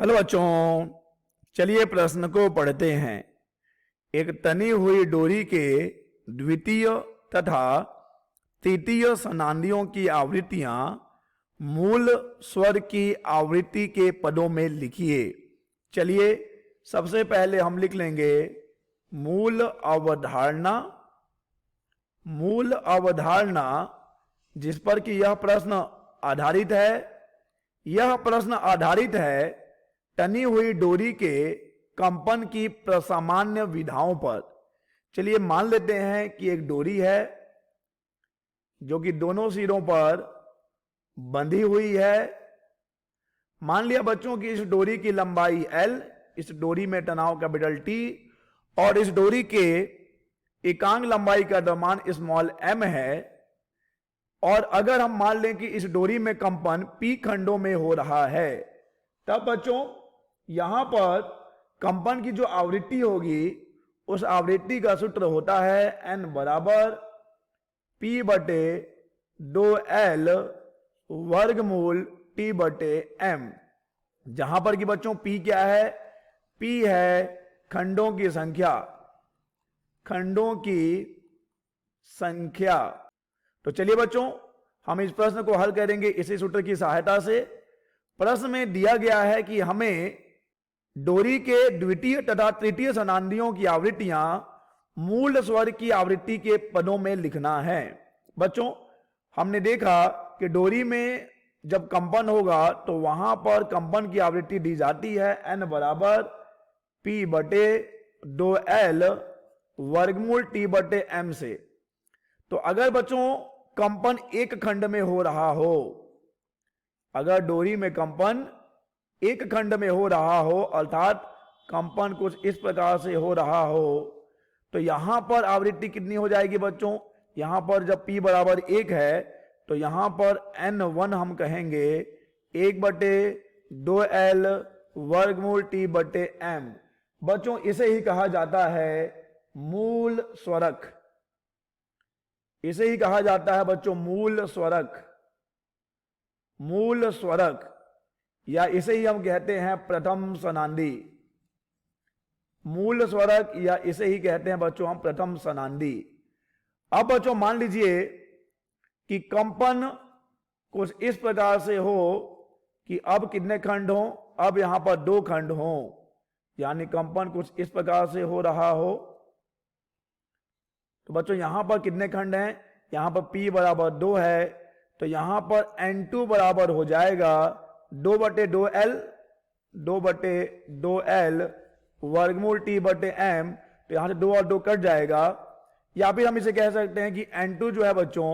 Hello बच्चों, चलिए प्रश्न को पढ़ते हैं। एक तनी हुई डोरी के द्वितीय तथा तृतीय सनांदियों की आवृत्तियां मूल स्वर की आवृत्ति के पदों में लिखिए। चलिए सबसे पहले हम लिख लेंगे मूल अवधारणा। मूल अवधारणा जिस पर कि यह प्रश्न आधारित है, यह प्रश्न आधारित है तनी हुई डोरी के कंपन की प्रसामान्य विधाओं पर। चलिए मान लेते हैं कि एक डोरी है जो कि दोनों सिरों पर बंधी हुई है। मान लिया बच्चों की इस डोरी की लंबाई L, इस डोरी में तनाव कैपिटल T और इस डोरी के एकांक लंबाई का द्रव्यमान स्मॉल m है। और अगर हम मान लें कि इस डोरी में कंपन P खंडों में हो रहा है, तब बच्चों यहां पर कंपन की जो आवृत्ति होगी उस आवृत्ति का सूत्र होता है n बराबर P बटे 2L वर्गमूल T बटे m। जहां पर कि बच्चों P क्या है? P है खंडों की संख्या, खंडों की संख्या। तो चलिए बच्चों हम इस प्रश्न को हल करेंगे इसी सूत्र की सहायता से। प्रश्न में दिया गया है कि हमें डोरी के द्वितीय तथा तृतीय सनांदियों की आवृत्तियां मूल स्वर की आवृत्ति के पदों में लिखना है। बच्चों हमने देखा कि डोरी में जब कंपन होगा तो वहां पर कंपन की आवृत्ति दी जाती है n बराबर P बटे 2L वर्गमूल T बटे m से। तो अगर बच्चों कंपन एक खंड में हो रहा हो, अगर डोरी में कंपन एक खंड में हो रहा हो अर्थात कंपन कुछ इस प्रकार से हो रहा हो, तो यहां पर आवृत्ति कितनी हो जाएगी बच्चों? यहां पर जब P बराबर 1 है तो यहां पर N1 हम कहेंगे 1 बटे 2L वर्गमूल T बटे m। बच्चों इसे ही कहा जाता है मूल स्वरक। इसे ही कहा जाता है बच्चों मूल स्वरक। मूल स्वरक या इसे ही हम कहते हैं प्रथम सनांदी। मूल स्वरक या इसे ही कहते हैं बच्चों हम प्रथम सनांदी। अब बच्चों मान लीजिए कि कंपन कुछ इस प्रकार से हो कि अब कितने खंड हो? अब यहां पर 2 खंड हो, यानी कंपन कुछ इस प्रकार से हो रहा हो। तो बच्चों यहां पर कितने खंड हैं? यहां पर P बराबर 2 है, तो यहां पर N2 बराबर हो जाएगा 2 बटे 2L, 2 बटे 2L वर्गमूल T बटे m। तो यहां से 2 और 2 कट जाएगा। या फिर हम इसे कह सकते हैं कि N2 जो है बच्चों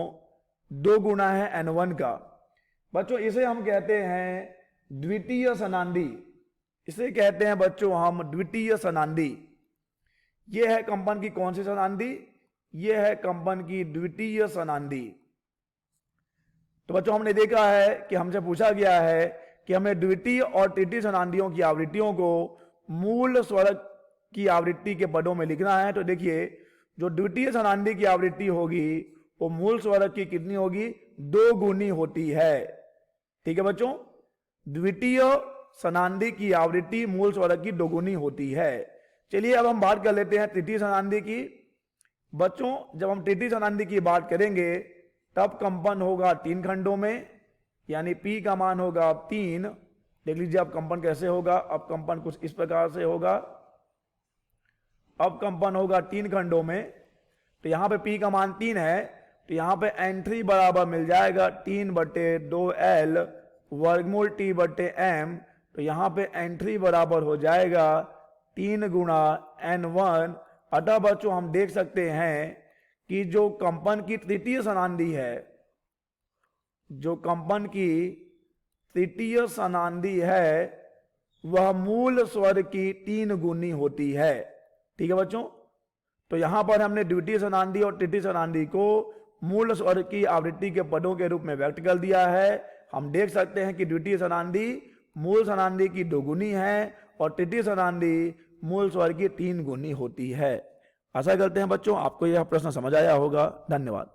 2 गुना है N1 का। बच्चों इसे हम कहते हैं द्वितीय सनांदी। इसे कहते हैं बच्चों हम द्वितीय सनांदी। यह है कंपन की कौन सी सनांदी? यह है कंपन की द्वितीय सनांदी। तो बच्चों हमने देखा है कि हमसे पूछा गया है कि हमें द्वितीय और तृतीय सनांदियों की आवृत्तियों को मूल स्वरक की आवृत्ति के पदों में लिखना है। तो देखिए जो द्वितीय सनांदी की आवृत्ति होगी वो मूल स्वरक की कितनी होगी? 2 गुनी होती है। ठीक है बच्चों, द्वितीय सनांदी की आवृत्ति मूल स्वरक की 2 गुनी होती है। चलिए अब हम बात कर लेते हैं तृतीय सनांदी की। बच्चों जब हम तृतीय सनांदी की बात करेंगे तब कंपन होगा 3 खंडों में, यानी P का मान होगा 3। देख लीजिए अब कंपन कैसे होगा। अब कंपन कुछ इस प्रकार से होगा। अब कंपन होगा 3 खंडों में। तो यहां पे P का मान 3 है, तो यहां पे N3 बराबर मिल जाएगा 3 बटे 2L वर्गमूल T बटे m। तो यहां पे N3 बराबर हो जाएगा 3 गुणा N1। अतः बच्चों हम देख सकते हैं कि जो कंपन की तृतीय सनांदी है, जो कंपन की तृतीय सनांदी है वह मूल स्वर की 3 गुनी होती है। ठीक है बच्चों, तो यहां पर हमने द्वितीय सनांदी और तृतीय सनांदी को मूल स्वर की आवृत्ति के पदों के रूप में व्यक्त कर दिया है। हम देख सकते हैं कि द्वितीय सनांदी मूल सनांदी की 2 गुनी है और तृतीय सनांदी मूल स्वर की 3 गुनी होती है। आशा करते हैं बच्चों आपको यह प्रश्न समझ आया होगा। धन्यवाद।